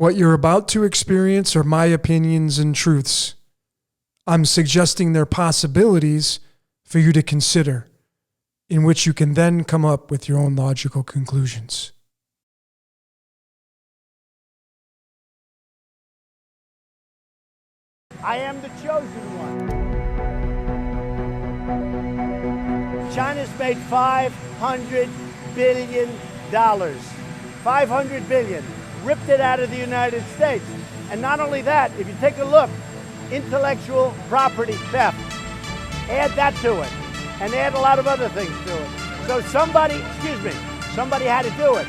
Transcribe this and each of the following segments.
What you're about to experience are my opinions and truths. I'm suggesting they're possibilities for you to consider, in which you can then come up with your own logical conclusions. I am the chosen one. China's made $500 billion. $500 billion. Ripped it out of the United States. And not only that, if you take a look, intellectual property theft. Add that to it. And add a lot of other things to it. So somebody had to do it.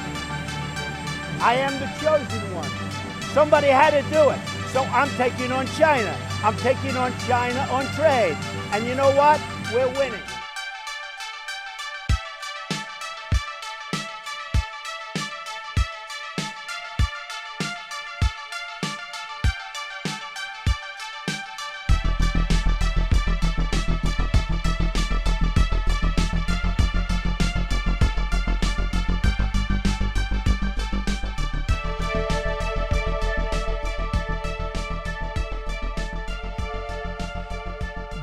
I am the chosen one. Somebody had to do it. So I'm taking on China. I'm taking on China on trade. And you know what? We're winning.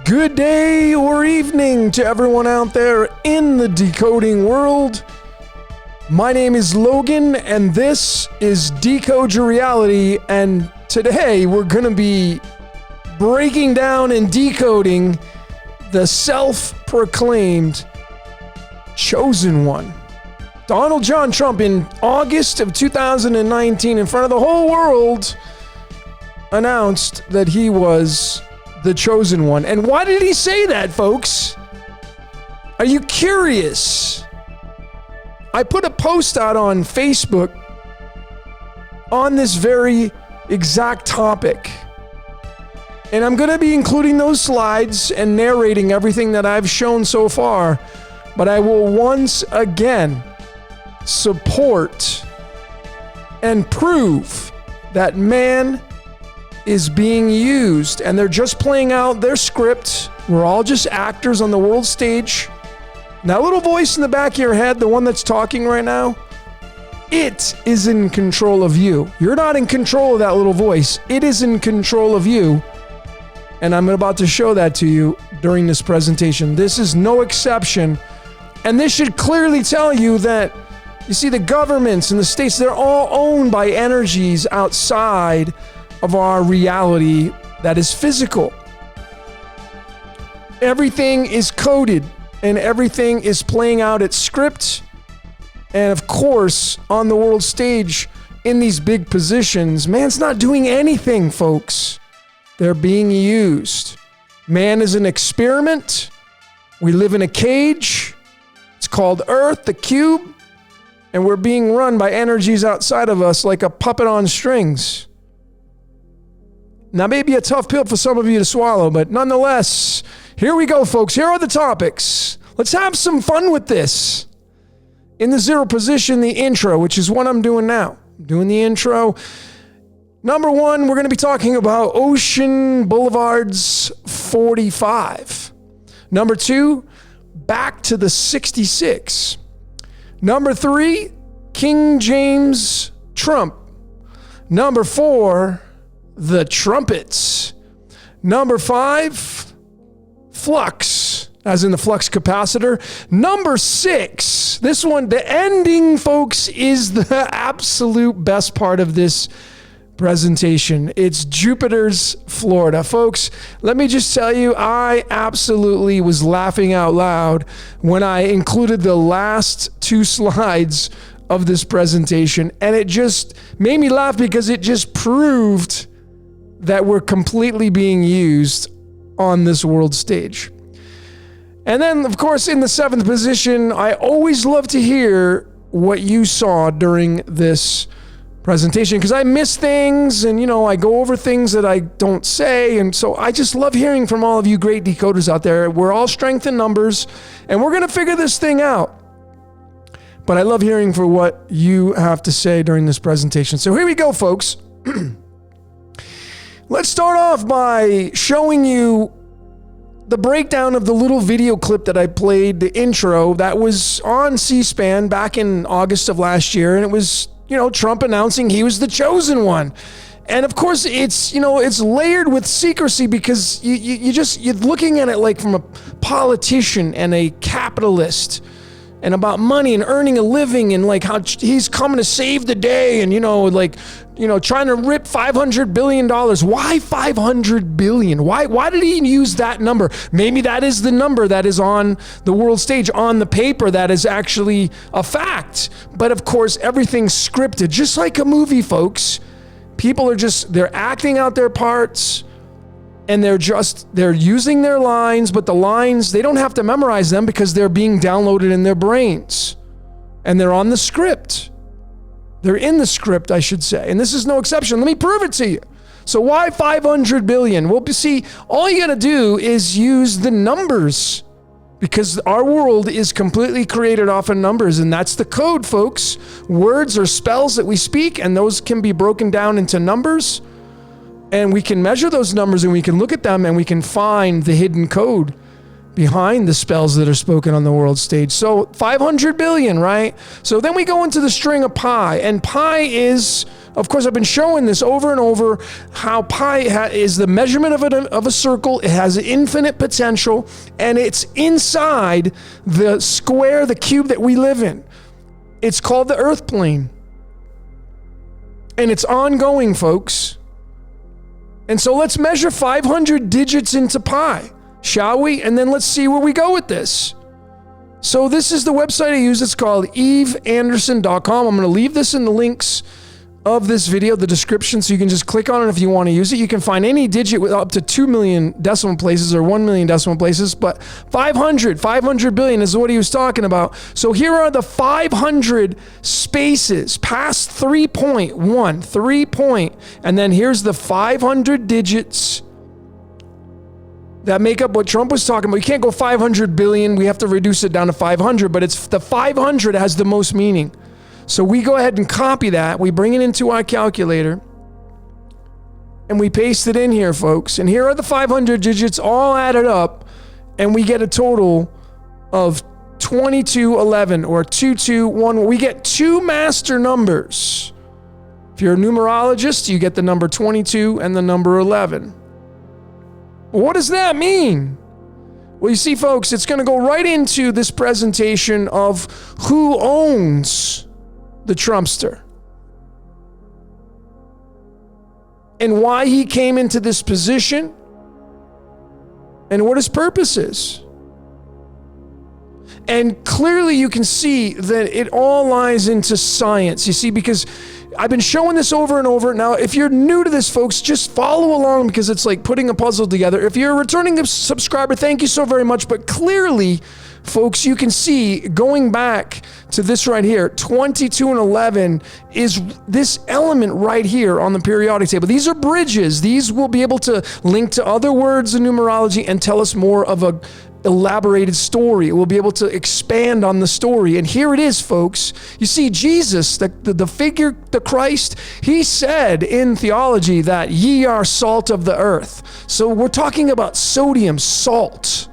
Good day or evening to everyone out there in the decoding world. My name is Logan, and this is Decode Your Reality, and today we're going to be breaking down and decoding the self-proclaimed Chosen One. Donald John Trump, in August of 2019, in front of the whole world, announced that he was the chosen one. And why did he say that, folks? Are you curious? I put a post out on Facebook on this very exact topic. And I'm going to be including those slides and narrating everything that I've shown so far. But I will once again support and prove that man is being used, and they're just playing out their script. We're all just actors on the world stage. And that little voice in the back of your head, the one that's talking right now, it is in control of you. You're not in control of that little voice. It is in control of you. And I'm about to show that to you during this presentation. This is no exception. And this should clearly tell you that, you see, the governments and the states, they're all owned by energies outside of our reality that is physical. Everything is coded and everything is playing out its script. And of course, on the world stage, in these big positions, man's not doing anything, folks. They're being used. Man is an experiment. We live in a cage. It's called Earth, the cube. And we're being run by energies outside of us like a puppet on strings. Now, maybe a tough pill for some of you to swallow, but nonetheless, here we go, folks. Here are the topics. Let's have some fun with this. In the zero position, the intro, which is what I'm doing now. I'm doing the intro. Number one, we're going to be talking about Ocean Boulevard's 45. Number two, back to the 66. Number three, King James Trump. Number four, the trumpets. Number five, Flux, as in the Flux capacitor. Number six, this one, the ending, folks, is the absolute best part of this presentation. It's Jupiter's Florida. Folks, let me just tell you, I absolutely was laughing out loud when I included the last two slides of this presentation, and it just made me laugh because it just proved that we're completely being used on this world stage. And then, of course, in the seventh position, I always love to hear what you saw during this presentation, because I miss things and, I go over things that I don't say. And so I just love hearing from all of you great decoders out there. We're all strength in numbers, and we're going to figure this thing out. But I love hearing for what you have to say during this presentation. So here we go, folks. Let's start off by showing you the breakdown of the little video clip that I played, the intro, that was on C-SPAN back in August of last year. And it was Trump announcing he was the chosen one. And of course, it's layered with secrecy because you're looking at it like from a politician and a capitalist, and about money and earning a living, and like how he's coming to save the day, and trying to rip $500 billion. Why $500 billion? Why did he use that number? Maybe that is the number that is on the world stage, on the paper, that is actually a fact. But of course, everything's scripted, just like a movie, folks. People are they're acting out their parts, and they're using their lines, but the lines, they don't have to memorize them because they're being downloaded in their brains. And they're on the script. They're in the script, I should say. And this is no exception. Let me prove it to you. So why 500 billion? Well, see, all you got to do is use the numbers, because our world is completely created off of numbers, and that's the code, folks. Words or spells that we speak, and those can be broken down into numbers. And we can measure those numbers, and we can look at them, and we can find the hidden code behind the spells that are spoken on the world stage. So 500 billion, right? So then we go into the string of pi, and pi is, of course, I've been showing this over and over, how pi is the measurement of a circle. It has infinite potential, and it's inside the square, the cube that we live in. It's called the earth plane. And it's ongoing, folks. And so let's measure 500 digits into pi, shall we? And then let's see where we go with this. So this is the website I use. It's called eveanderson.com. I'm going to leave this in the links of this video, the description, so you can just click on it if you want to use it. You can find any digit with up to 2 million decimal places or 1 million decimal places, but 500 billion is what he was talking about. So here are the 500 spaces past 3.1, and then here's the 500 digits that make up what Trump was talking about. You can't go 500 billion. We have to reduce it down to 500, but it's the 500 has the most meaning. So we go ahead and copy that. We bring it into our calculator, and we paste it in here, folks. And here are the 500 digits all added up, and we get a total of 2211 or 221. We get two master numbers. If you're a numerologist, you get the number 22 and the number 11. What does that mean? Well, you see, folks, it's going to go right into this presentation of who owns the Trumpster and why he came into this position and what his purpose is. And clearly you can see that it all lies into science, you see, because I've been showing this over and over. Now, if you're new to this, folks, just follow along, because it's like putting a puzzle together. If you're a returning subscriber, thank you so very much. But clearly, folks, you can see, going back to this right here, 22 and 11 is this element right here on the periodic table. These are bridges. These will be able to link to other words in numerology and tell us more of a elaborated story. We'll be able to expand on the story. And here it is, folks. You see, Jesus, the figure, the Christ, he said in theology that ye are salt of the earth. So we're talking about sodium, salt.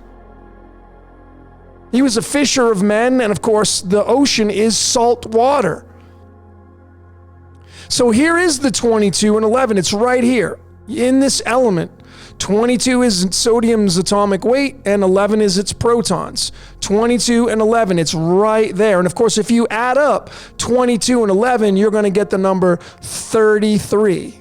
He was a fisher of men, and of course, the ocean is salt water. So here is the 22 and 11. It's right here in this element. 22 is sodium's atomic weight, and 11 is its protons. 22 and 11, it's right there. And of course, if you add up 22 and 11, you're going to get the number 33.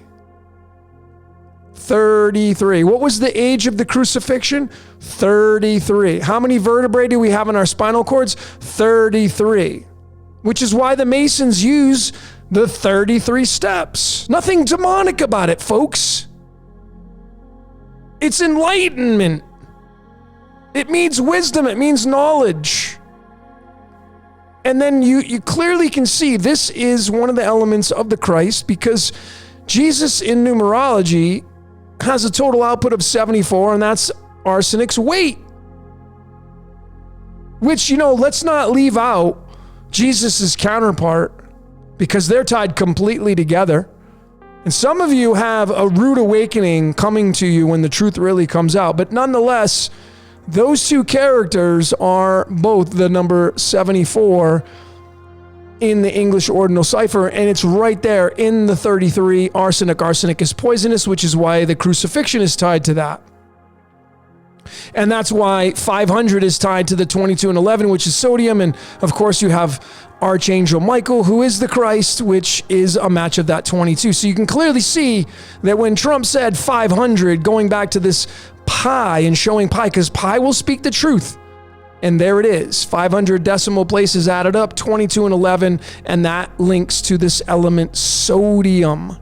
33. What was the age of the crucifixion? 33. How many vertebrae do we have in our spinal cords? 33. Which is why the Masons use the 33 steps. Nothing demonic about it, folks. It's enlightenment. It means wisdom. It means knowledge. And then you clearly can see this is one of the elements of the Christ, because Jesus in numerology has a total output of 74, and that's arsenic's weight. Which, let's not leave out Jesus's counterpart, because they're tied completely together. And some of you have a rude awakening coming to you when the truth really comes out. But nonetheless, those two characters are both the number 74 in the English ordinal cipher, and it's right there in the 33, arsenic. Arsenic is poisonous, which is why the crucifixion is tied to that. And that's why 500 is tied to the 22 and 11, which is sodium. And of course, you have Archangel Michael, who is the Christ, which is a match of that 22. So you can clearly see that when Trump said 500, going back to this pi and showing pi, because pi will speak the truth. And there it is, 500 decimal places added up, 22 and 11, and that links to this element sodium.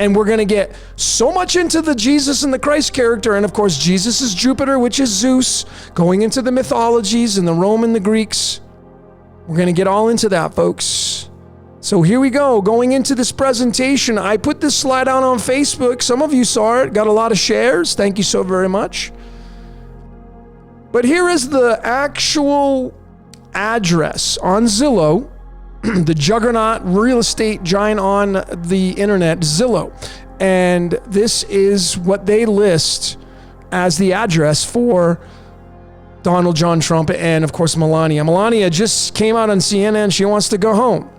And we're going to get so much into the Jesus and the Christ character, and of course, Jesus is Jupiter, which is Zeus, going into the mythologies and the Roman, the Greeks. We're going to get all into that, folks. So here we go, going into this presentation. I put this slide out on Facebook. Some of you saw it, got a lot of shares. Thank you so very much. But here is the actual address on Zillow, the juggernaut real estate giant on the internet, Zillow. And this is what they list as the address for Donald John Trump and, of course, Melania. Melania just came out on CNN. She wants to go home.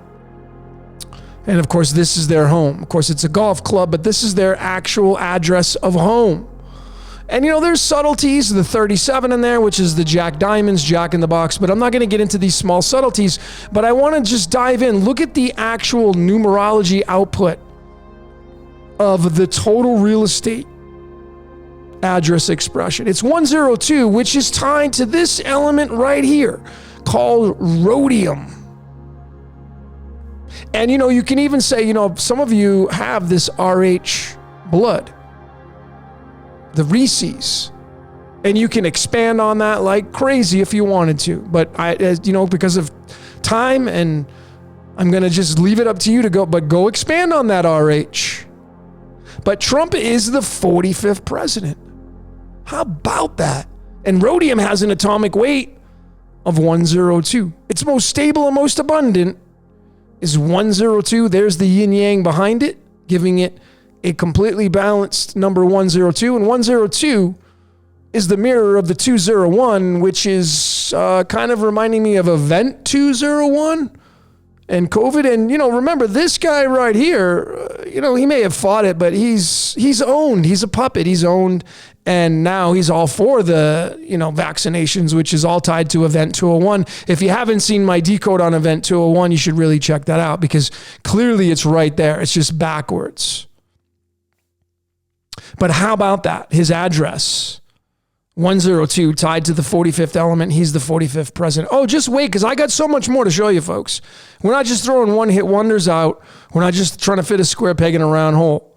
And, of course, this is their home. Of course, it's a golf club, but this is their actual address of home. And, you know, there's subtleties, the 37 in there, which is the Jack Diamonds, Jack in the Box, but I'm not going to get into these small subtleties, but I want to just dive in. Look at the actual numerology output of the total real estate address expression. It's 102, which is tied to this element right here called rhodium. And, you know, you can even say, you know, some of you have this RH blood, the Reese's, and you can expand on that like crazy if you wanted to. But you know, because of time, and I'm going to just leave it up to you to go expand on that RH. But Trump is the 45th president. How about that? And rhodium has an atomic weight of 102. Its most stable and most abundant is 102. There's the yin yang behind it, giving it a completely balanced number 102. And 102 is the mirror of the 201, which is kind of reminding me of Event 201 and COVID. And, you know, remember this guy right here, you know, he may have fought it, but he's owned. He's a puppet. He's owned. And now he's all for the, you know, vaccinations, which is all tied to Event 201. If you haven't seen my decode on Event 201, you should really check that out, because clearly it's right there. It's just backwards. But how about that? His address, 102, tied to the 45th element. He's the 45th president. Oh, just wait, because I got so much more to show you, folks. We're not just throwing one-hit wonders out. We're not just trying to fit a square peg in a round hole.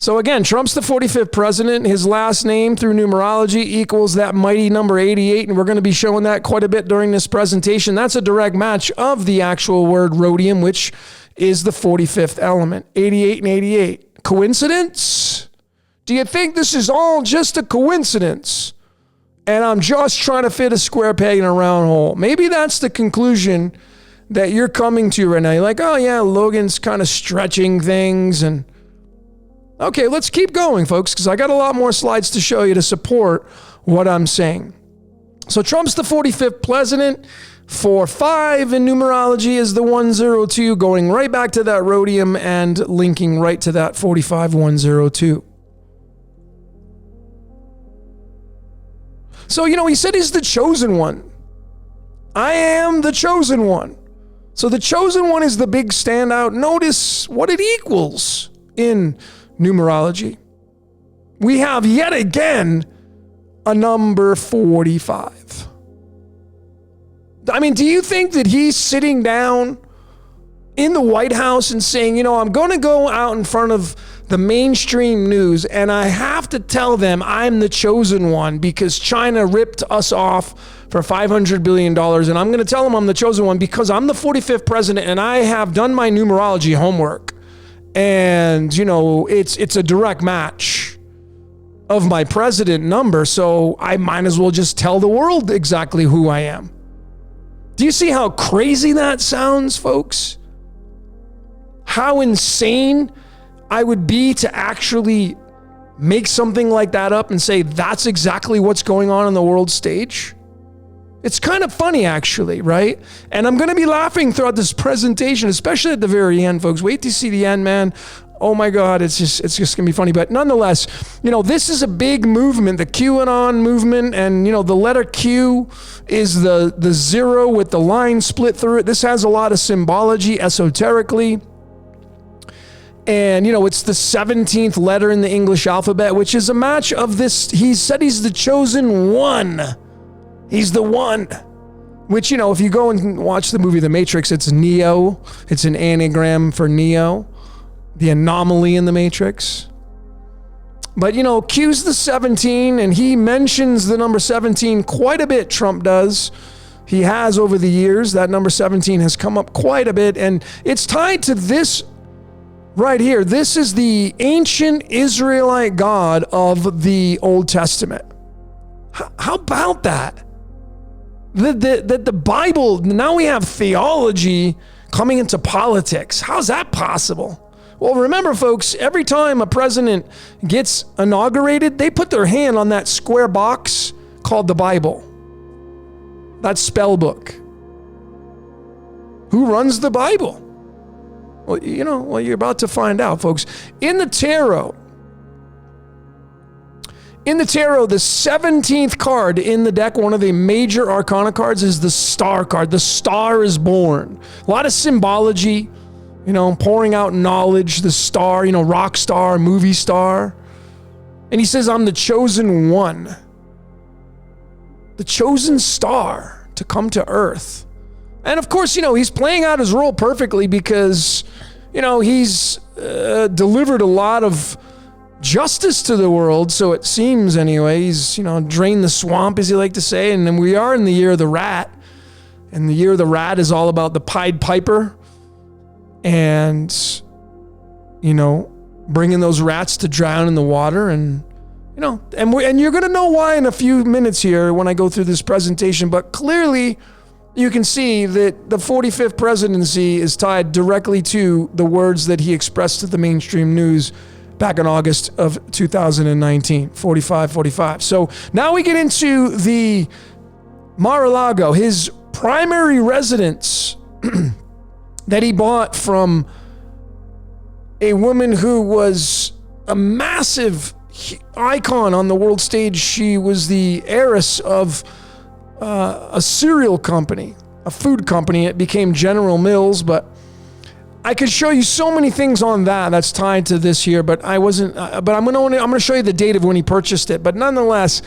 So again, Trump's the 45th president. His last name through numerology equals that mighty number 88, and we're going to be showing that quite a bit during this presentation. That's a direct match of the actual word rhodium, which is the 45th element. 88 and 88. Coincidence? Do you think this is all just a coincidence? And I'm just trying to fit a square peg in a round hole. Maybe that's the conclusion that you're coming to right now. You're like, oh yeah, Logan's kind of stretching things. And okay, let's keep going, folks, because I got a lot more slides to show you to support what I'm saying. So Trump's the 45th president. 4-5 in numerology is the 102, going right back to that rhodium and linking right to that 45-102. So, you know, he said he's the chosen one. I am the chosen one. So the chosen one is the big standout. Notice what it equals in numerology. We have yet again a number 45. I mean, do you think that he's sitting down in the White House and saying, you know, I'm going to go out in front of the mainstream news and I have to tell them I'm the chosen one because China ripped us off for $500 billion, and I'm going to tell them I'm the chosen one because I'm the 45th president and I have done my numerology homework. And, you know, it's a direct match of my president number, so I might as well just tell the world exactly who I am. Do you see how crazy that sounds, folks? How insane I would be to actually make something like that up and say that's exactly what's going on the world stage? It's kind of funny, actually, right? And I'm going to be laughing throughout this presentation, especially at the very end, folks. Wait to see the end, man. Oh my God, it's just going to be funny. But nonetheless, this is a big movement, the QAnon movement. And, the letter Q is the zero with the line split through it. This has a lot of symbology esoterically. And, it's the 17th letter in the English alphabet, which is a match of this. He said he's the chosen one. He's the one. Which, if you go and watch the movie The Matrix, it's Neo. It's an anagram for Neo, the anomaly in the Matrix. But, Q's the 17, and he mentions the number 17 quite a bit, Trump does. He has over the years. That number 17 has come up quite a bit, and it's tied to this right here. This is the ancient Israelite God of the Old Testament. How about that? The Bible, now we have theology coming into politics. How's that possible? Well, remember, folks, every time a president gets inaugurated, they put their hand on that square box called the Bible. That spell book. Who runs the Bible? Well, you're about to find out, folks. In the tarot, the 17th card in the deck, one of the major arcana cards, is the Star card. The Star is born. A lot of symbology, pouring out knowledge. The star, rock star, movie star. And he says, I'm the chosen one. The chosen star to come to Earth. And of course, he's playing out his role perfectly because, he's delivered a lot of justice to the world, so it seems anyway. He's, drained the swamp, as he like to say. And then we are in the year of the rat. And the year of the rat is all about the Pied Piper. And, bringing those rats to drown in the water. And, and you're going to know why in a few minutes here when I go through this presentation. But clearly, you can see that the 45th presidency is tied directly to the words that he expressed to the mainstream news back in August of 2019, 45. So now we get into the Mar-a-Lago, his primary residence that he bought from a woman who was a massive icon on the world stage. She was the heiress of a cereal company, a food company. It became General Mills, but I could show you so many things on that's tied to this here, but I wasn't. But I'm going to show you the date of when he purchased it. But nonetheless,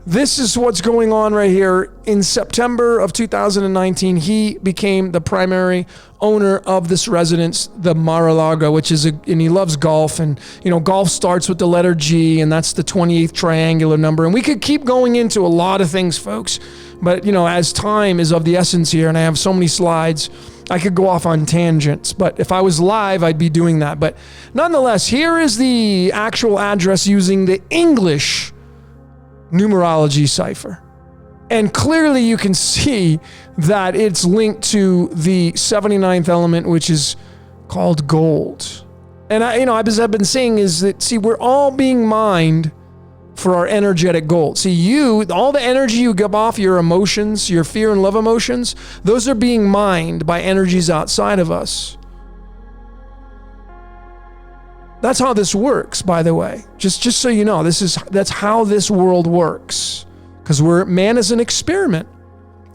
this is what's going on right here. In September of 2019, he became the primary owner of this residence, the Mar-a-Lago, which is and he loves golf, and golf starts with the letter G, and that's the 28th triangular number. And we could keep going into a lot of things, folks, but as time is of the essence here, and I have so many slides, I could go off on tangents, but if I was live, I'd be doing that. But nonetheless, here is the actual address using the English numerology cipher. And clearly you can see that it's linked to the 79th element, which is called gold. And as I've been saying is that, we're all being mined for our energetic gold. All the energy you give off, your emotions, your fear and love emotions, those are being mined by energies outside of us. That's how this works, by the way. Just so you know, that's how this world works. Because man is an experiment.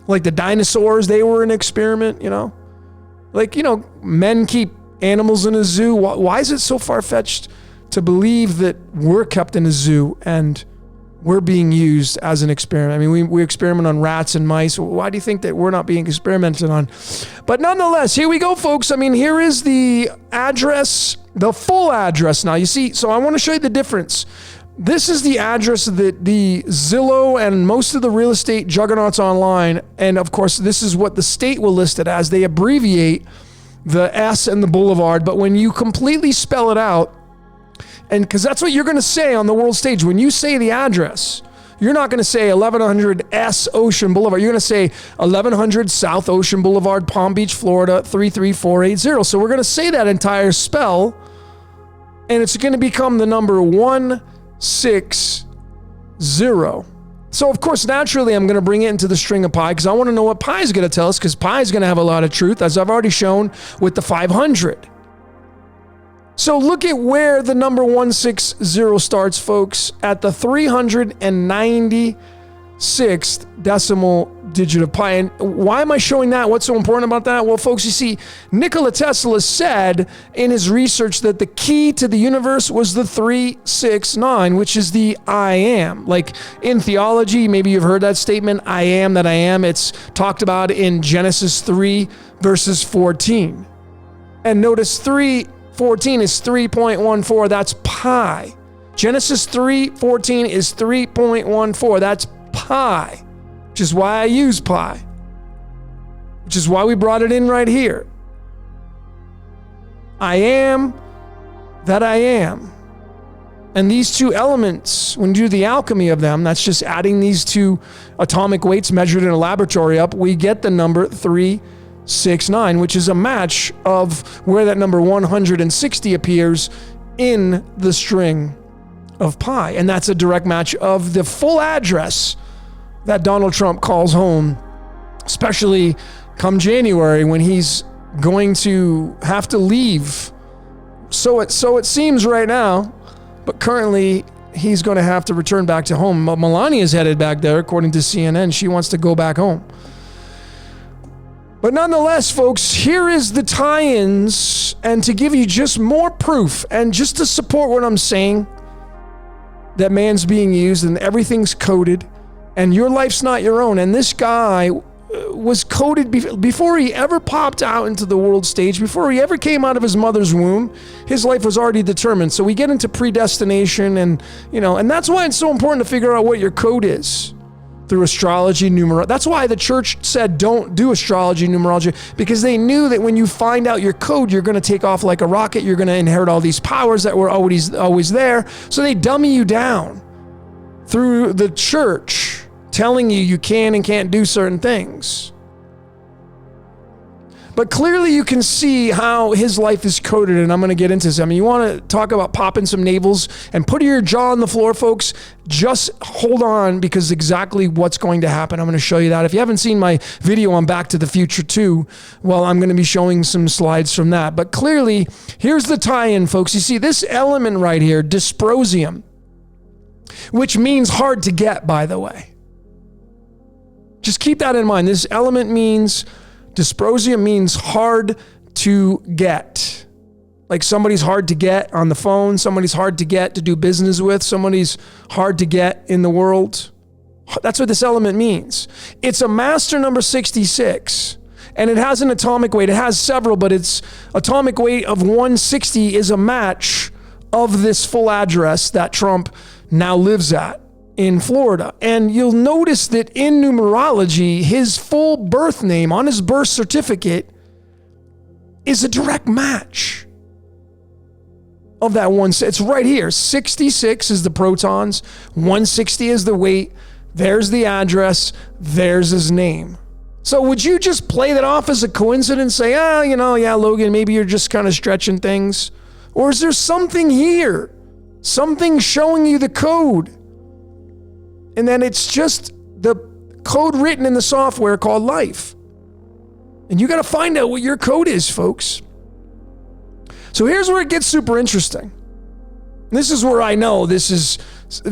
Like the dinosaurs, they were an experiment, men keep animals in a zoo. Why is it so far-fetched to believe that we're kept in a zoo and we're being used as an experiment? I mean, we experiment on rats and mice. Why do you think that we're not being experimented on? But nonetheless, here we go, folks. I mean, here is the address, the full address now. You see, so I want to show you the difference. This is the address that the Zillow and most of the real estate juggernauts online, and of course, this is what the state will list it as. They abbreviate the S and the boulevard, but when you completely spell it out, and because that's what you're going to say on the world stage, when you say the address, you're not going to say 1100 S Ocean Boulevard. You're going to say 1100 South Ocean Boulevard, Palm Beach, Florida, 33480. So we're going to say that entire spell, and it's going to become the number 160. So, of course, naturally, I'm going to bring it into the string of pi because I want to know what pi is going to tell us, because pi is going to have a lot of truth, as I've already shown with the 500. So look at where the number 160 starts, folks, at the 396th decimal digit of pi. And why am I showing that? What's so important about that? Well, folks, you see, Nikola Tesla said in his research that the key to the universe was the 369, which is the I am. Like in theology, maybe you've heard that statement, I am that I am. It's talked about in Genesis 3, verses 14. And notice 3:14 is 3.14. That's pi. Genesis 3:14 is 3.14. That's pi, which is why I use pi, which is why we brought it in right here. I am that I am. And these two elements, when you do the alchemy of them, that's just adding these two atomic weights measured in a laboratory up, we get the number 369, which is a match of where that number 160 appears in the string of pi. And that's a direct match of the full address that Donald Trump calls home, especially come January when he's going to have to leave. So it seems right now, but currently he's going to have to return back to home. Melania is headed back there, according to CNN. She wants to go back home. But nonetheless, folks, here is the tie-ins, and to give you just more proof and just to support what I'm saying, that man's being used and everything's coded and your life's not your own. And this guy was coded before he ever popped out into the world stage, before he ever came out of his mother's womb. His life was already determined. So we get into predestination, and and that's why it's so important to figure out what your code is through astrology, numerology. That's why the church said don't do astrology, numerology, because they knew that when you find out your code, you're going to take off like a rocket. You're going to inherit all these powers that were always there. So they dummy you down through the church, telling you can and can't do certain things. But clearly you can see how his life is coded, and I'm going to get into this. I mean, you want to talk about popping some navels and putting your jaw on the floor, folks? Just hold on, because exactly what's going to happen, I'm going to show you that. If you haven't seen my video on Back to the Future 2, well, I'm going to be showing some slides from that. But clearly, here's the tie-in, folks. You see this element right here, dysprosium, which means hard to get, by the way. Just keep that in mind. This element means, dysprosium means hard to get. Like somebody's hard to get on the phone, somebody's hard to get to do business with, somebody's hard to get in the world. That's what this element means. It's a master number 66, and it has an atomic weight. It has several, but its atomic weight of 160 is a match of this full address that Trump now lives at in Florida. And you'll notice that in numerology, his full birth name on his birth certificate is a direct match of that one. It's right here. 66 is the protons, 160 is the weight, there's the address, there's his name. So would you just play that off as a coincidence, say, yeah, Logan, maybe you're just kind of stretching things? Or is there something here? Something showing you the code? And then it's just the code written in the software called life. And you got to find out what your code is, folks. So here's where it gets super interesting. This is where I know this is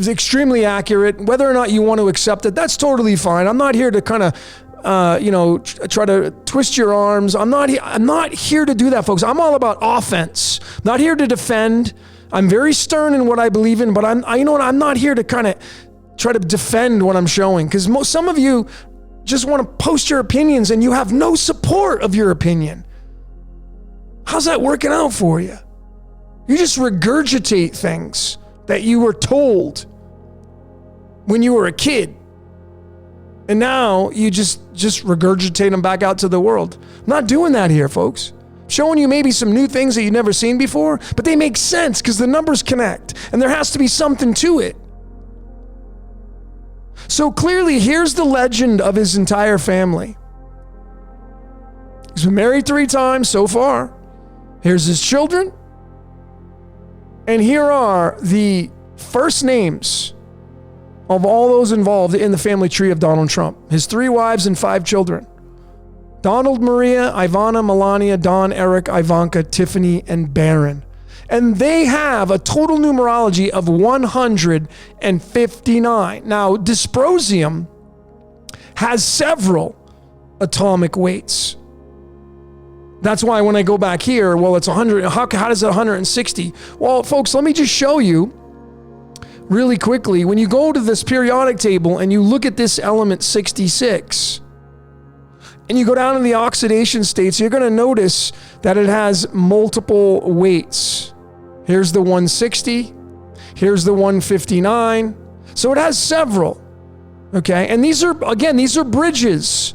extremely accurate. Whether or not you want to accept it, that's totally fine. I'm not here to kind of, try to twist your arms. I'm not here to do that, folks. I'm all about offense. I'm not here to defend. I'm very stern in what I believe in, but I'm not here to kind of try to defend what I'm showing, because some of you just want to post your opinions and you have no support of your opinion. How's that working out for you? You just regurgitate things that you were told when you were a kid, and now you just regurgitate them back out to the world. I'm not doing that here, folks. I'm showing you maybe some new things that you've never seen before, but they make sense because the numbers connect, and there has to be something to it. So clearly, here's the legend of his entire family. He's been married 3 times so far. Here's his children. And here are the first names of all those involved in the family tree of Donald Trump. His 3 wives and 5 children. Donald, Maria, Ivana, Melania, Don, Eric, Ivanka, Tiffany, and Barron. And they have a total numerology of 159. Now, dysprosium has several atomic weights. That's why when I go back here, well, it's 100. How does it 160? Well, folks, let me just show you really quickly. When you go to this periodic table and you look at this element 66, and you go down to the oxidation states, you're going to notice that it has multiple weights. Here's the 160. Here's the 159. So it has several. Okay. And these are bridges.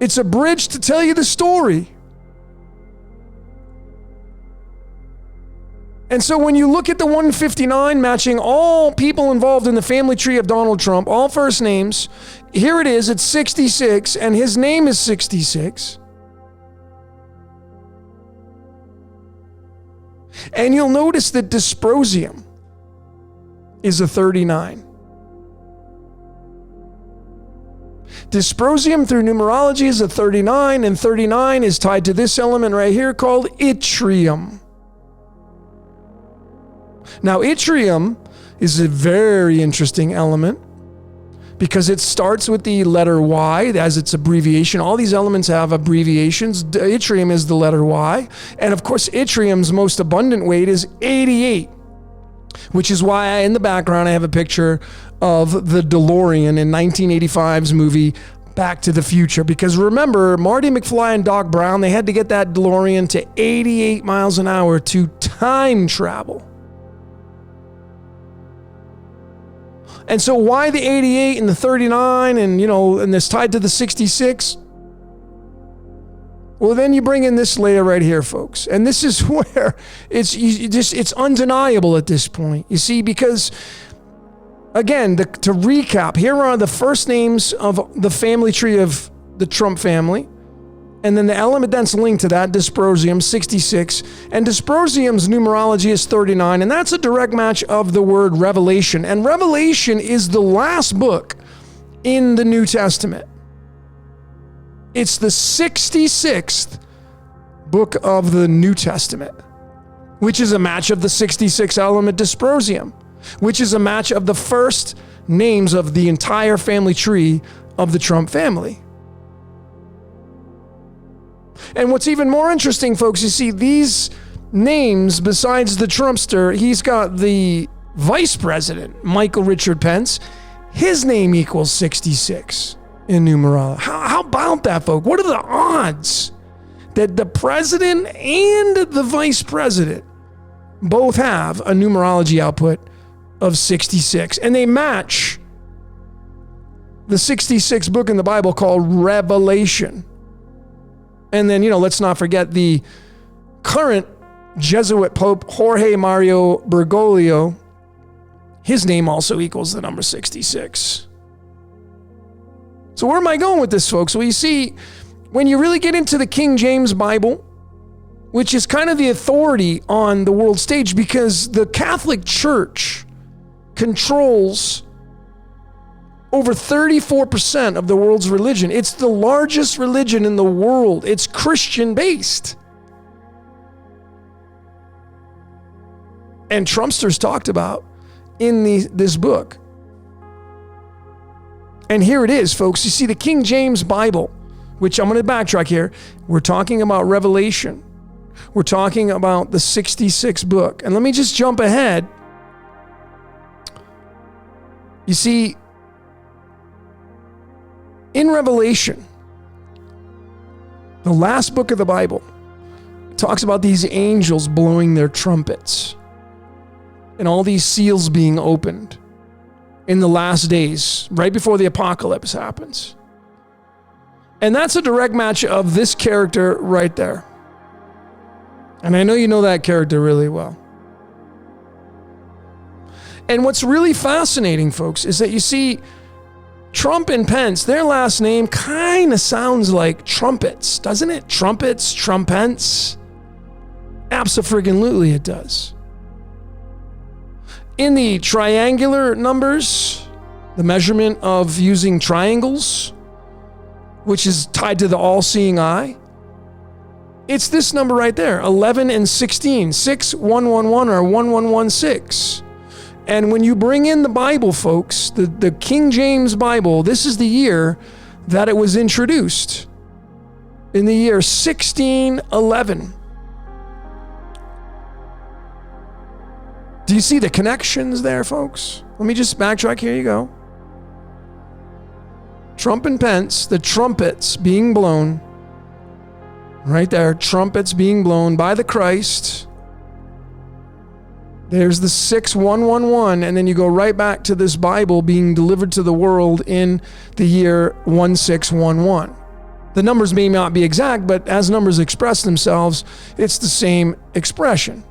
It's a bridge to tell you the story. And so when you look at the 159 matching all people involved in the family tree of Donald Trump, all first names, here it is, it's 66, and his name is 66. And you'll notice that dysprosium is a 39. Dysprosium through numerology is a 39, and 39 is tied to this element right here called yttrium. Now, yttrium is a very interesting element because it starts with the letter Y as its abbreviation. All these elements have abbreviations. Yttrium is the letter Y. And of course, yttrium's most abundant weight is 88, which is why in the background I have a picture of the DeLorean in 1985's movie Back to the Future. Because remember, Marty McFly and Doc Brown, they had to get that DeLorean to 88 miles an hour to time travel. And so why the 88 and the 39 and, and this tied to the 66? Well, then you bring in this layer right here, folks. And this is where it's undeniable at this point. You see, because again, to recap, here are the first names of the family tree of the Trump family. And then the element that's linked to that, dysprosium, 66. And dysprosium's numerology is 39. And that's a direct match of the word Revelation. And Revelation is the last book in the New Testament. It's the 66th book of the New Testament, which is a match of the 66 element dysprosium, which is a match of the first names of the entire family tree of the Trump family. And what's even more interesting, folks, you see these names, besides the Trumpster, he's got the vice president, Michael Richard Pence. His name equals 66 in numerology. How about that, folks? What are the odds that the president and the vice president both have a numerology output of 66? And they match the 66th book in the Bible called Revelation. And then, let's not forget the current Jesuit Pope Jorge Mario Bergoglio. His name also equals the number 66. So where am I going with this, folks? Well, you see, when you really get into the King James Bible, which is kind of the authority on the world stage, because the Catholic Church controls over 34% of the world's religion. It's the largest religion in the world. It's Christian-based. And Trumpster's talked about in this book. And here it is, folks. You see, the King James Bible, which I'm going to backtrack here. We're talking about Revelation. We're talking about the 66th book. And let me just jump ahead. You see, in Revelation, the last book of the Bible, talks about these angels blowing their trumpets and all these seals being opened in the last days, right before the apocalypse happens. And that's a direct match of this character right there. And I know you know that character really well. And what's really fascinating, folks, is that you see Trump and Pence, their last name kind of sounds like trumpets, doesn't it? Trumpets, trumpets. Abso-friggin-lutely it does. In the triangular numbers, the measurement of using triangles, which is tied to the all-seeing eye, it's this number right there, 11 and 16, 6111 or 1116. And when you bring in the Bible, folks, the King James Bible, this is the year that it was introduced, in the year 1611. Do you see the connections there, folks? Let me just backtrack. Here you go. Trump and Pence, the trumpets being blown. Right there, trumpets being blown by the Christ. There's the 6111, and then you go right back to this Bible being delivered to the world in the year 1611. The numbers may not be exact, but as numbers express themselves, it's the same expression.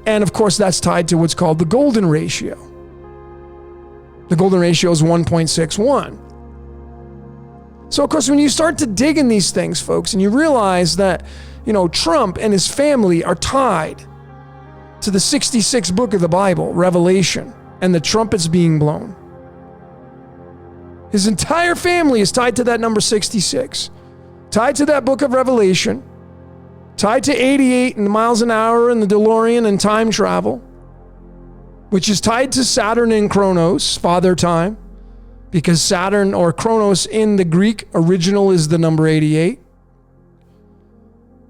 And of course, that's tied to what's called the golden ratio. The golden ratio is 1.61. So, of course, when you start to dig in these things, folks, and you realize that, Trump and his family are tied to the 66th book of the Bible, Revelation, and the trumpets being blown. His entire family is tied to that number 66, tied to that book of Revelation, tied to 88 and miles an hour and the DeLorean and time travel, which is tied to Saturn and Chronos, Father Time, because Saturn or Chronos in the Greek original is the number 88.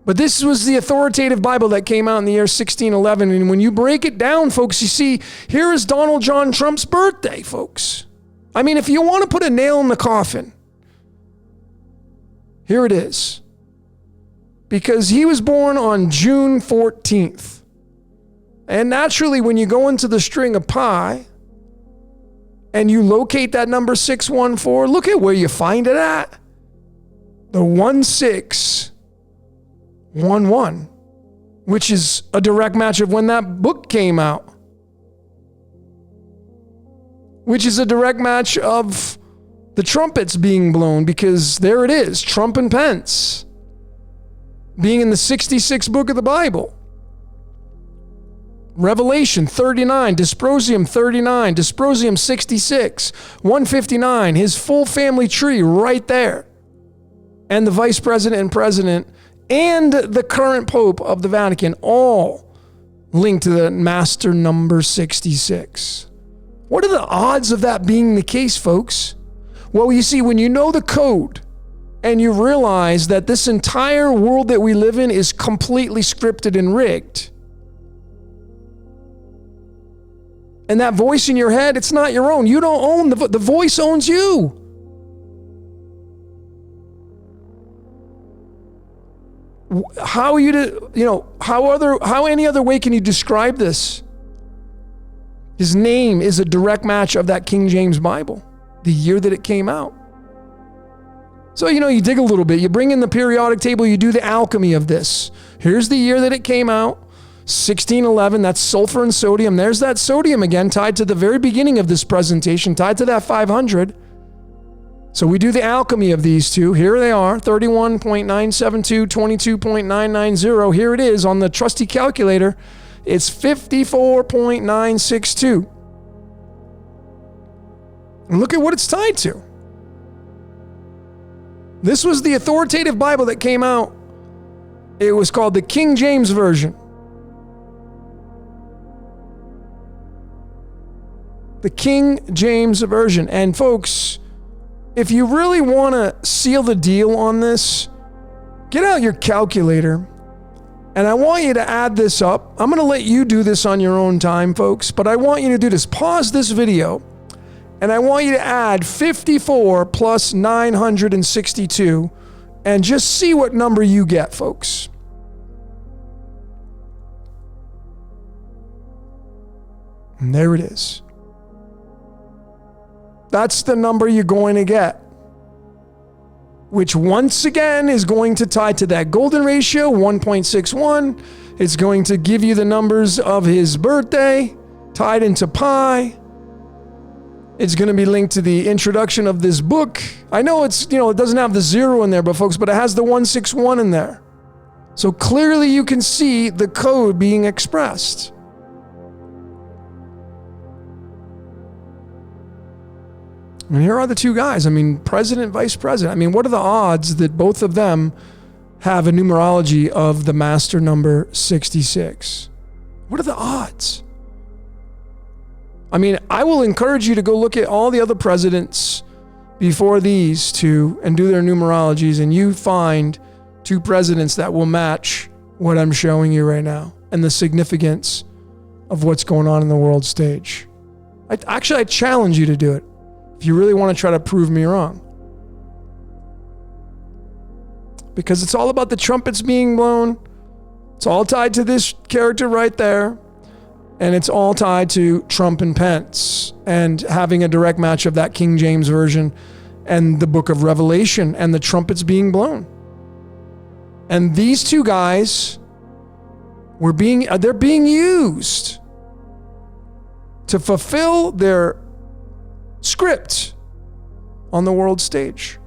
But this was the authoritative Bible that came out in the year 1611. And when you break it down, folks, you see, here is Donald John Trump's birthday, folks. I mean, if you want to put a nail in the coffin, here it is. Because he was born on June 14th. And naturally, when you go into the string of pi and you locate that number 614, look at where you find it at. The 1611, which is a direct match of when that book came out, which is a direct match of the trumpets being blown, because there it is, Trump and Pence being in the 66th book of the Bible. Revelation 39, dysprosium 39, dysprosium 66, 159, his full family tree right there. And the vice president and president and the current pope of the Vatican all linked to the master number 66. What are the odds of that being the case, folks? Well, you see, when you know the code and you realize that this entire world that we live in is completely scripted and rigged, and that voice in your head, it's not your own. You don't own the voice owns you. How are you to, how any other way can you describe this? His name is a direct match of that King James Bible, the year that it came out. So, you dig a little bit, you bring in the periodic table, you do the alchemy of this. Here's the year that it came out. 1611, that's sulfur and sodium. There's that sodium again, tied to the very beginning of this presentation, tied to that 500. So we do the alchemy of these two. Here they are, 31.972, 22.990. Here it is on the trusty calculator. It's 54.962. And look at what it's tied to. This was the authoritative Bible that came out. It was called the King James Version. The King James Version. And folks, if you really want to seal the deal on this, get out your calculator. And I want you to add this up. I'm going to let you do this on your own time, folks. But I want you to do this. Pause this video. And I want you to add 54 plus 962. And just see what number you get, folks. And there it is. That's the number you're going to get, which once again is going to tie to that golden ratio, 1.61. It's going to give you the numbers of his birthday, tied into pi. It's going to be linked to the introduction of this book. I know it doesn't have the 0 in there, but it has the 161 in there. So clearly you can see the code being expressed. And here are the two guys. I mean, president, vice president. I mean, what are the odds that both of them have a numerology of the master number 66? What are the odds? I mean, I will encourage you to go look at all the other presidents before these two and do their numerologies, and you find two presidents that will match what I'm showing you right now and the significance of what's going on in the world stage. I challenge you to do it if you really want to try to prove me wrong. Because it's all about the trumpets being blown. It's all tied to this character right there. And it's all tied to Trump and Pence and having a direct match of that King James version and the book of Revelation and the trumpets being blown. And these two guys they're being used to fulfill their script on the world stage.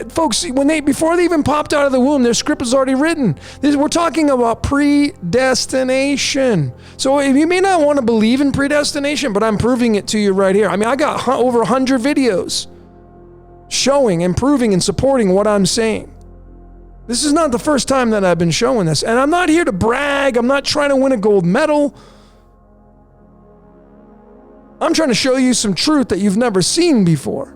Folks, before they even popped out of the womb, their script was already written. We're talking about predestination. So you may not want to believe in predestination, but I'm proving it to you right here. I mean, I got over 100 videos showing and proving and supporting what I'm saying. This is not the first time that I've been showing this. And I'm not here to brag. I'm not trying to win a gold medal. I'm trying to show you some truth that you've never seen before.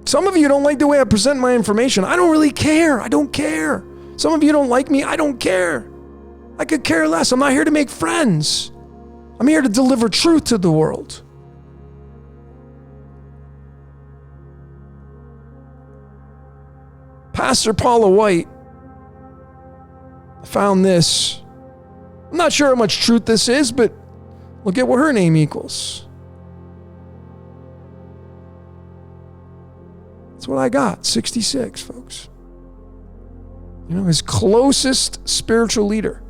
Some of you don't like the way I present my information. I don't really care. I don't care. Some of you don't like me. I don't care. I could care less. I'm not here to make friends. I'm here to deliver truth to the world. Pastor Paula White found this. I'm not sure how much truth this is, but look at what her name equals. That's what I got, 66, folks. You know, his closest spiritual leader.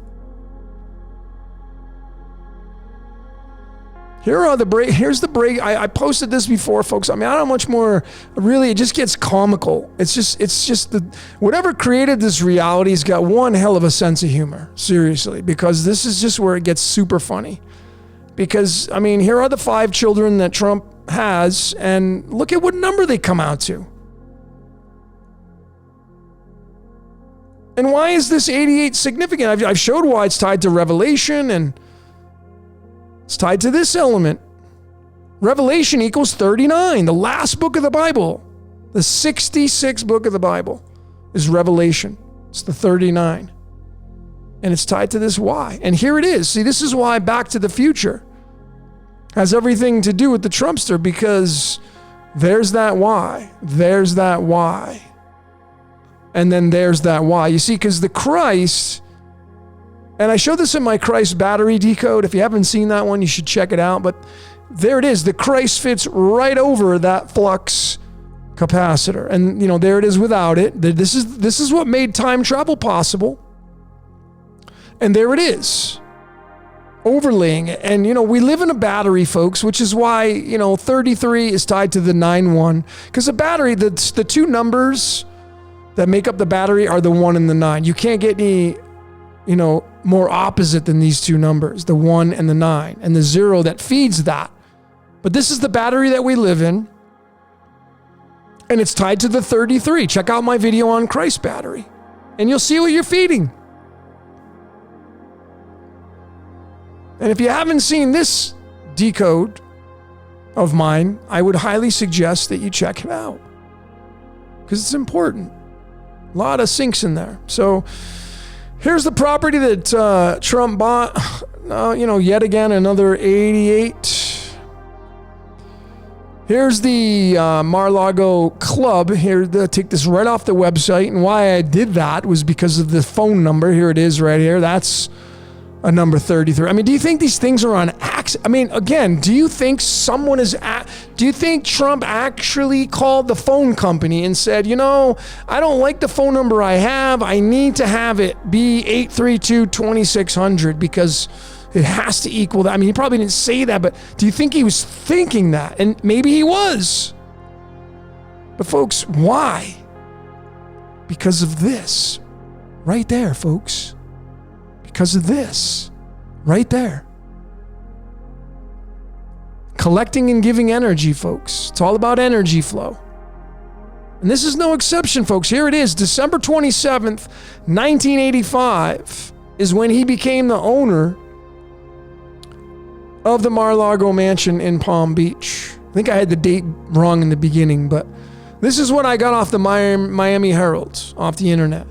Here's the break. I posted this before, folks. I mean, I don't know much more. Really, it just gets comical. It's just whatever created this reality's got one hell of a sense of humor. Seriously, because this is just where it gets super funny. Because, I mean, here are the 5 children that Trump has, and look at what number they come out to. And why is this 88 significant? I've showed why it's tied to Revelation, and it's tied to this element. Revelation equals 39, the last book of the Bible. The 66th book of the Bible is Revelation. It's the 39. And it's tied to this why. And here it is. See, this is why Back to the Future has everything to do with the Trumpster, because there's that why. There's that why. And then there's that why. You see, because the Christ... And I showed this in my Christ battery decode. If you haven't seen that one, you should check it out. But there it is. The Christ fits right over that Flux capacitor. And, you know, there it is without it. This is what made time travel possible. And there it is. Overlaying it. And, you know, we live in a battery, folks, which is why, you know, 33 is tied to the 9-1. Because the battery, the two numbers that make up the battery are the 1 and the 9. You can't get any, you know, more opposite than these two numbers, the 1 and the 9, and the 0 that feeds that. But this is the battery that we live in, and it's tied to the 33. Check out my video on Christ battery, and you'll see what you're feeding. And if you haven't seen this decode of mine, I would highly suggest that you check it out, because it's important. A lot of syncs in there. So here's the property that Trump bought. You know, yet again, another 88. Here's the Mar-a-Lago club. Here, take this right off the website. And why I did that was because of the phone number. Here it is right here. That's a number 33. I mean, do you think these things are on accident? I mean, again, do you think do you think Trump actually called the phone company and said, you know, I don't like the phone number I have. I need to have it be 832-2600 because it has to equal that. I mean, he probably didn't say that, but do you think he was thinking that? And maybe he was. But folks, why? Because of this right there, folks. Because of this right there. collecting and giving energy, folks. It's all about energy flow. And this is no exception, folks. Here it is, December 27th, 1985 is when he became the owner of the Mar-a-Lago mansion in Palm Beach. I think I had the date wrong in the beginning, but this is what I got off the Miami Herald, off the internet.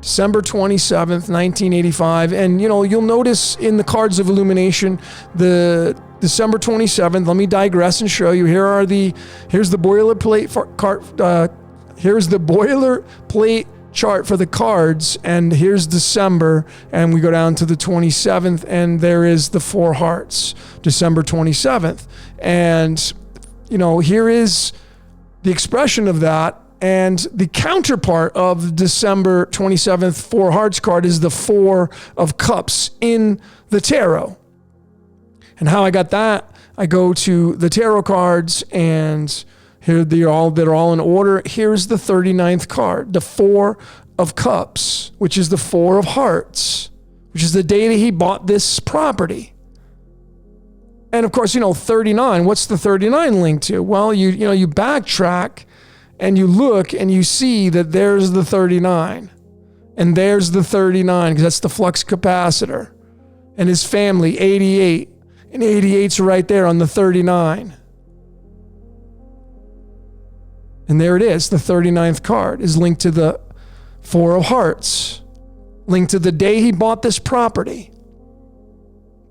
December 27th, 1985. And, you'll notice in the cards of illumination, the December 27th, let me digress and show you. Here's the boilerplate chart for the cards, and here's December, and we go down to the 27th, and there is the 4 hearts, December 27th. And, here is the expression of that. And the counterpart of the December 27th 4 hearts card is the 4 of cups in the tarot. And how I got that, I go to the tarot cards, and here they're all in order. Here's the 39th card, the 4 of cups, which is the 4 of hearts, which is the day that he bought this property. And of course, 39, what's the 39 linked to? Well, you backtrack and you look and you see that there's the 39 and there's the 39 because that's the Flux capacitor, and his family, 88, and 88's right there on the 39. And there it is, the 39th card is linked to the 4 of hearts, linked to the day he bought this property.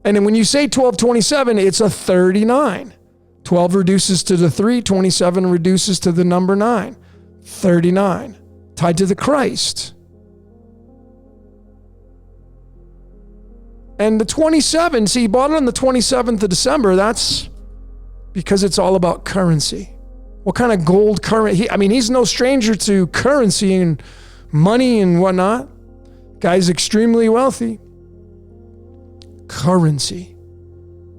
And then when you say 1227, it's a 39. 12 reduces to the 3, 27 reduces to the number 9. 39, tied to the Christ. And the 27, see, he bought it on the 27th of December. That's because it's all about currency. What kind of gold currency? He's no stranger to currency and money and whatnot. Guy's extremely wealthy. Currency.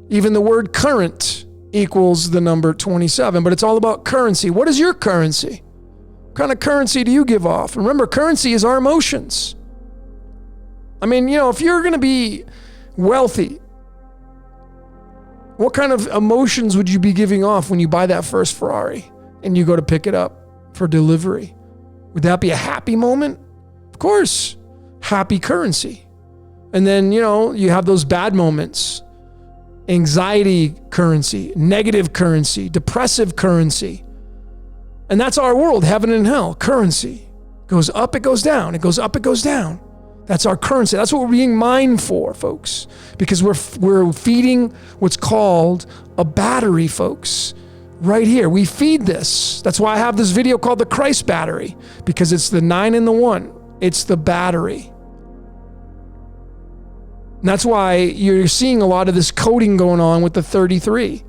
Even the word current equals the number 27, but it's all about currency. What is your currency? What kind of currency do you give off? Remember, currency is our emotions. If you're going to be wealthy, what kind of emotions would you be giving off when you buy that first Ferrari and you go to pick it up for delivery? Would that be a happy moment? Of course, happy currency. And then, you have those bad moments. Anxiety currency, negative currency, depressive currency. And that's our world, heaven and hell, currency. Goes up, it goes down. It goes up, it goes down. That's our currency. That's what we're being mined for, folks. Because we're feeding what's called a battery, folks. Right here, we feed this. That's why I have this video called the Christ battery. Because it's the 9 and the 1. It's the battery. And that's why you're seeing a lot of this coding going on with the 33.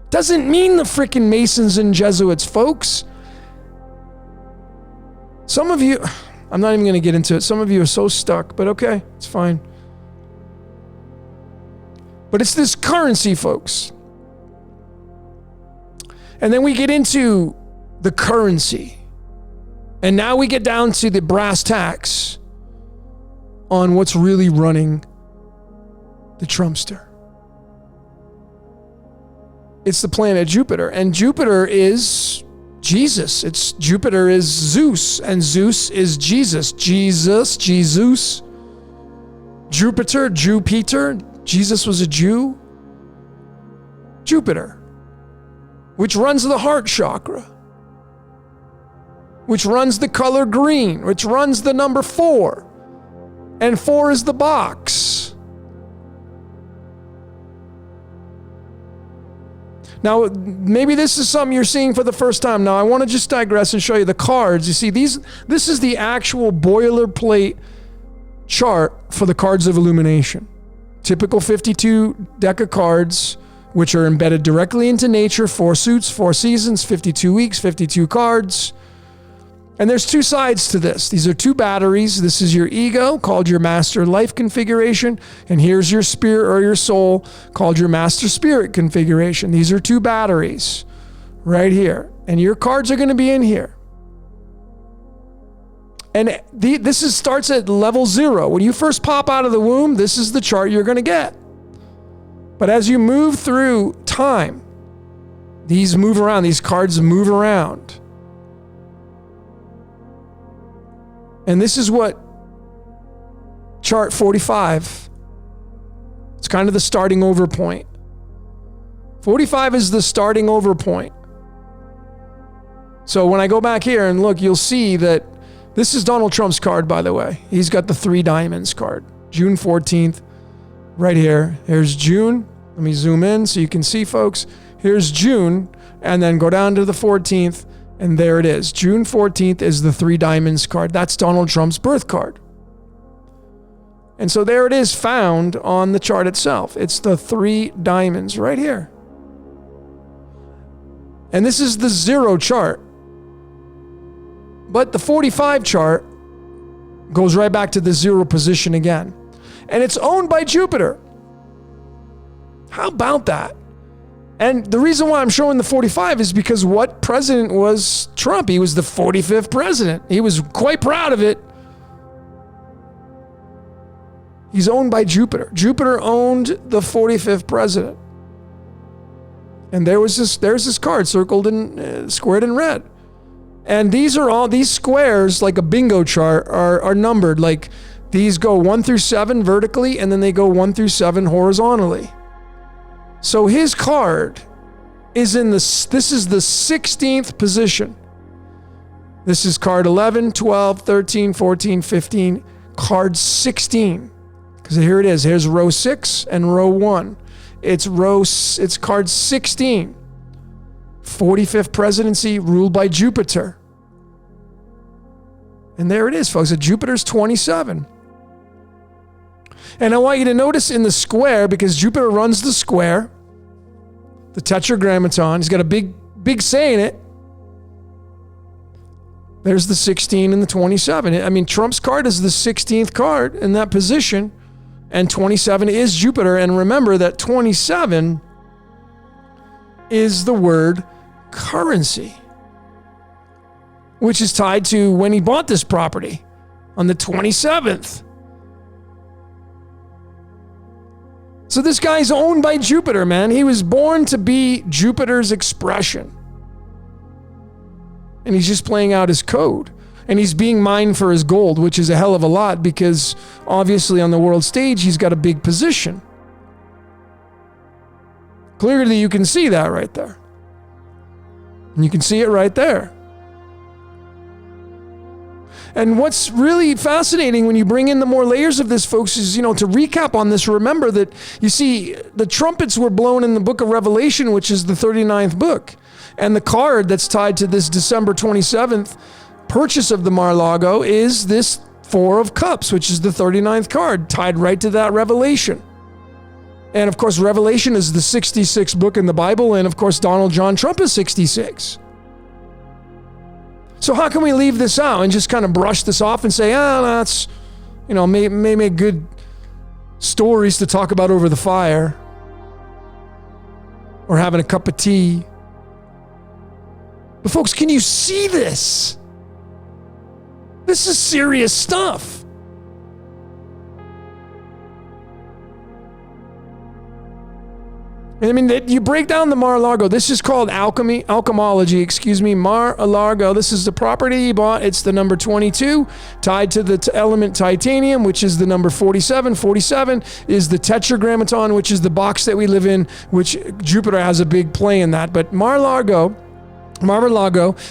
Doesn't mean the freaking Masons and Jesuits, folks. Some of you, I'm not even going to get into it. Some of you are so stuck, but okay, it's fine. But it's this currency, folks. And then we get into the currency. And now we get down to the brass tacks on what's really running the Trumpster. It's the planet Jupiter, and Jupiter is Jesus. Jupiter is Zeus, and Zeus is Jesus. Jesus. Jupiter. Jesus was a Jew. Jupiter, which runs the heart chakra, which runs the color green, which runs the number 4, and 4 is the box. Now, maybe this is something you're seeing for the first time. Now, I want to just digress and show you the cards. You see, this is the actual boilerplate chart for the cards of illumination. Typical 52 deck of cards, which are embedded directly into nature, 4 suits, 4 seasons, 52 weeks, 52 cards. And there's 2 sides to this. These are 2 batteries. This is your ego, called your master life configuration. And here's your spirit or your soul, called your master spirit configuration. These are 2 batteries right here. And your cards are going to be in here. And this starts at level 0. When you first pop out of the womb, this is the chart you're going to get. But as you move through time, These move around. These cards move around. And this is what chart 45, it's kind of the starting over point. 45 is the starting over point. So when I go back here and look, you'll see that this is Donald Trump's card, by the way. He's got the 3 diamonds card. June 14th, right here. Here's June. Let me zoom in so you can see, folks. Here's June, and then go down to the 14th, and there it is. June 14th is the 3 diamonds card. That's Donald Trump's birth card. And so there it is, found on the chart itself. It's the 3 diamonds right here. And this is the 0 chart. But the 45 chart goes right back to the 0 position again. And it's owned by Jupiter. How about that? And the reason why I'm showing the 45 is because what president was Trump? He was the 45th president. He was quite proud of it. He's owned by Jupiter. Jupiter owned the 45th president. And there's this card circled in, squared in red. And these squares, like a bingo chart, are numbered. Like these go 1 through 7 vertically, and then they go 1 through 7 horizontally. So his card is this is the 16th position. This is card 11, 12, 13, 14, 15, card 16. Because here it is. Here's row 6 and row 1. It's card 16. 45th presidency ruled by Jupiter. And there it is, folks. Jupiter's 27. And I want you to notice in the square, because Jupiter runs the square, the tetragrammaton, he's got a big say in it. There's the 16 and the 27. I mean, Trump's card is the 16th card in that position, and 27 is Jupiter. And remember that 27 is the word currency, which is tied to when he bought this property on the 27th. So this guy's owned by Jupiter, man. He was born to be Jupiter's expression. And he's just playing out his code. And he's being mined for his gold, which is a hell of a lot because obviously on the world stage, he's got a big position. Clearly, you can see that right there. And you can see it right there. And what's really fascinating when you bring in the more layers of this, folks, is, to recap on this, remember that, you see, the trumpets were blown in the book of Revelation, which is the 39th book. And the card that's tied to this December 27th purchase of the Mar-a-Lago is this 4 of Cups, which is the 39th card, tied right to that Revelation. And of course, Revelation is the 66th book in the Bible, and of course, Donald John Trump is 66. So how can we leave this out and just kind of brush this off and say, that's, may make good stories to talk about over the fire or having a cup of tea. But folks, can you see this? This is serious stuff. I mean, you break down the Mar-a-Lago. This is called alchemology, Mar-a-Lago. This is the property he bought. It's the number 22, tied to the element titanium, which is the number 47. 47 is the tetragrammaton, which is the box that we live in, which Jupiter has a big play in that. But Mar-a-Lago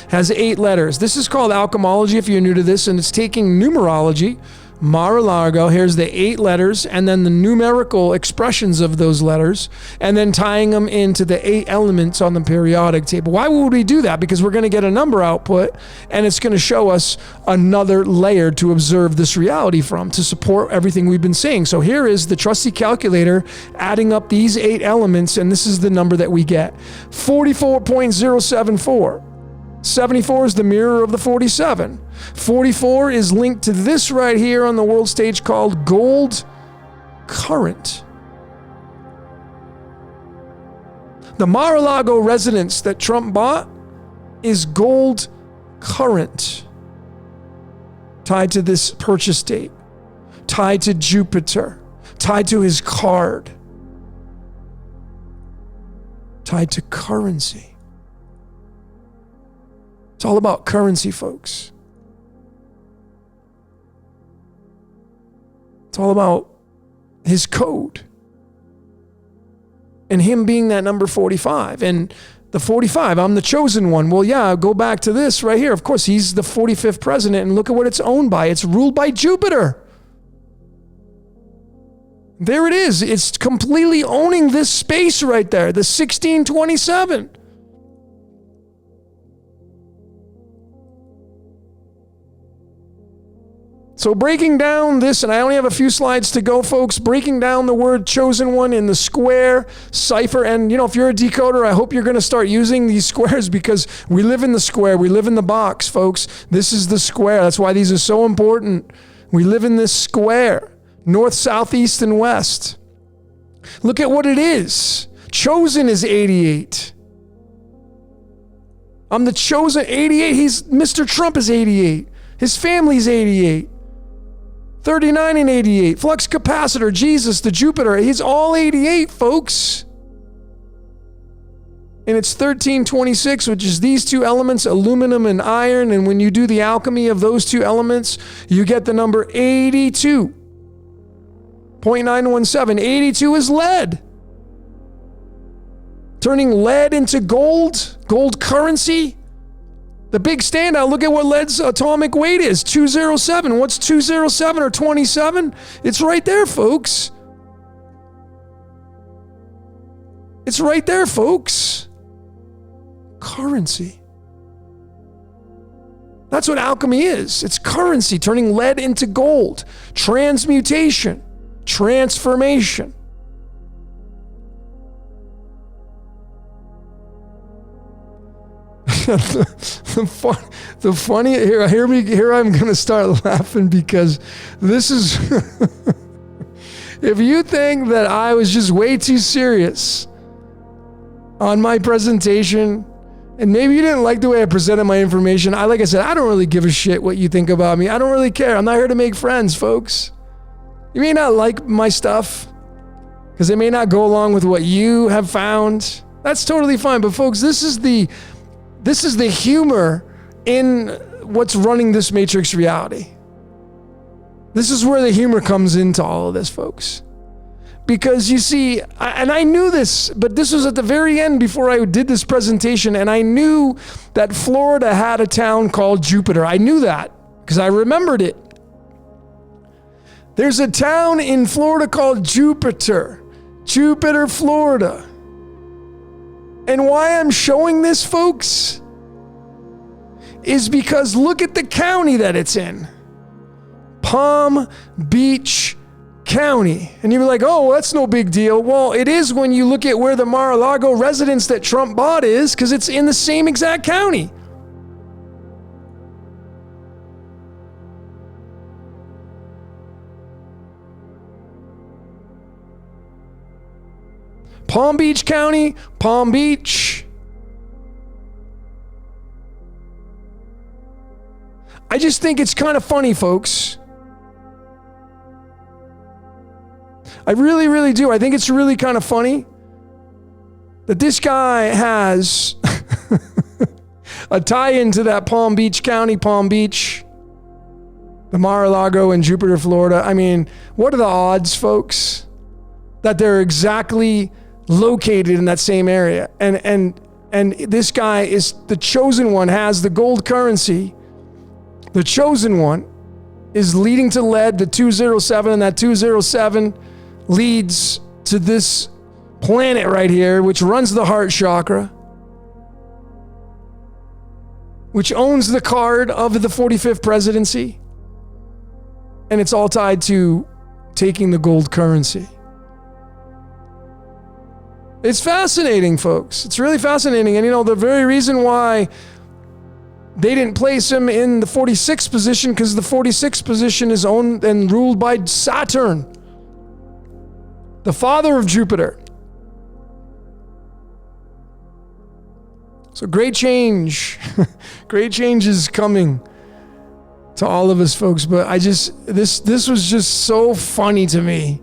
has 8 letters. This is called alchemology if you're new to this, and it's taking numerology. Mar-a-Lago, here's the 8 letters, and then the numerical expressions of those letters, and then tying them into the 8 elements on the periodic table. Why would we do that? Because we're going to get a number output, and it's going to show us another layer to observe this reality from, to support everything we've been saying. So here is the trusty calculator adding up these 8 elements, and this is the number that we get. 44.074. 74 is the mirror of the 47. 44 is linked to this right here on the world stage called gold current. The Mar-a-Lago residence that Trump bought is gold current, tied to this purchase date, tied to Jupiter, tied to his card, tied to currency. It's all about currency, folks. It's all about his code. And him being that number 45. And the 45, I'm the chosen one. Well, yeah, go back to this right here. Of course, he's the 45th president, and look at what it's owned by. It's ruled by Jupiter. There it is. It's completely owning this space right there, the 1627. So breaking down this, and I only have a few slides to go, folks, breaking down the word chosen one in the square, cipher, and if you're a decoder, I hope you're going to start using these squares because we live in the square. We live in the box, folks. This is the square. That's why these are so important. We live in this square, north, south, east, and west. Look at what it is. Chosen is 88. I'm the chosen 88. Mr. Trump is 88. His family's 88. 39 and 88. Flux capacitor, Jesus, the Jupiter. He's all 88, folks. And it's 1326, which is these two elements, aluminum and iron. And when you do the alchemy of those two elements, you get the number 82. 0.917. 82 is lead. Turning lead into gold, gold currency. The big standout, look at what lead's atomic weight is, 207. What's 207 or 27? It's right there, folks. It's right there, folks. Currency. That's what alchemy is. It's currency, turning lead into gold. Transmutation. Transformation. the funny here I'm going to start laughing because this is if you think that I was just way too serious on my presentation and maybe you didn't like the way I presented my information, like I said, I don't really give a shit what you think about me. I don't really care. I'm not here to make friends, folks. You may not like my stuff because it may not go along with what you have found. That's totally fine. But folks, this is the humor in what's running this matrix reality. This is where the humor comes into all of this, folks. Because you see, and I knew this, but this was at the very end before I did this presentation, and I knew that Florida had a town called Jupiter. I knew that because I remembered it. There's a town in Florida called Jupiter, Florida. And why I'm showing this, folks, is because look at the county that it's in. Palm Beach County. And you're like, oh, well, that's no big deal. Well, it is when you look at where the Mar-a-Lago residence that Trump bought is, because it's in the same exact county. Palm Beach County, Palm Beach. I just think it's kind of funny, folks. I really, really do. I think it's really kind of funny that this guy has a tie-in to that Palm Beach County, Palm Beach, the Mar-a-Lago and Jupiter, Florida. I mean, what are the odds, folks, that they're exactly located in that same area? And this guy is the chosen one, has the gold currency. The chosen one is leading to lead, the 207, and that 207 leads to this planet right here, which runs the heart chakra, which owns the card of the 45th presidency. And it's all tied to taking the gold currency. It's fascinating, folks. It's really fascinating. And the very reason why they didn't place him in the 46th position, because the 46th position is owned and ruled by Saturn, the father of Jupiter. So great change. Great change is coming to all of us, folks. But this was just so funny to me.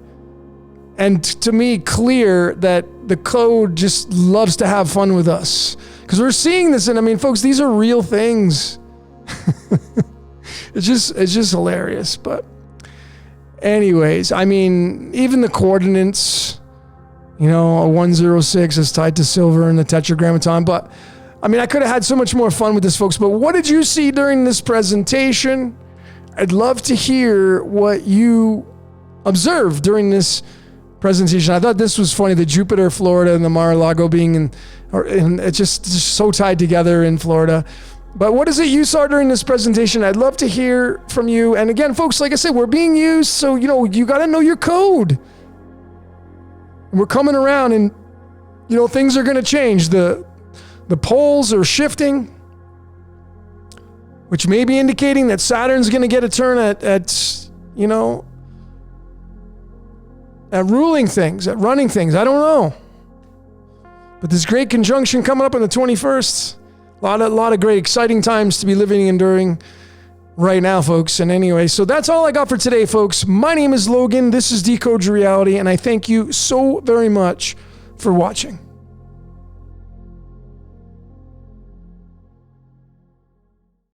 And to me, clear that the code just loves to have fun with us. Because we're seeing this, and I mean, folks, these are real things. It's just hilarious. But anyways, I mean, even the coordinates, you know, a 106 is tied to silver in the tetragrammaton. But I mean, I could have had so much more fun with this, folks. But what did you see during this presentation? I'd love to hear what you observed during this presentation. I thought this was funny, the Jupiter, Florida, and the Mar-a-Lago being in it's just so tied together in Florida. But what is it you saw during this presentation? I'd love to hear from you. And again, folks, like I said, we're being used, so, you know, you got to know your code. We're coming around, and, you know, things are going to change. The poles are shifting, which may be indicating that Saturn's going to get a turn at you know, at ruling things, at running things. I don't know. But this great conjunction coming up on the 21st, a lot of great, exciting times to be living and during right now, folks. And anyway, so that's all I got for today, folks. My name is Logan. This is Decode Your Reality, and I thank you so very much for watching.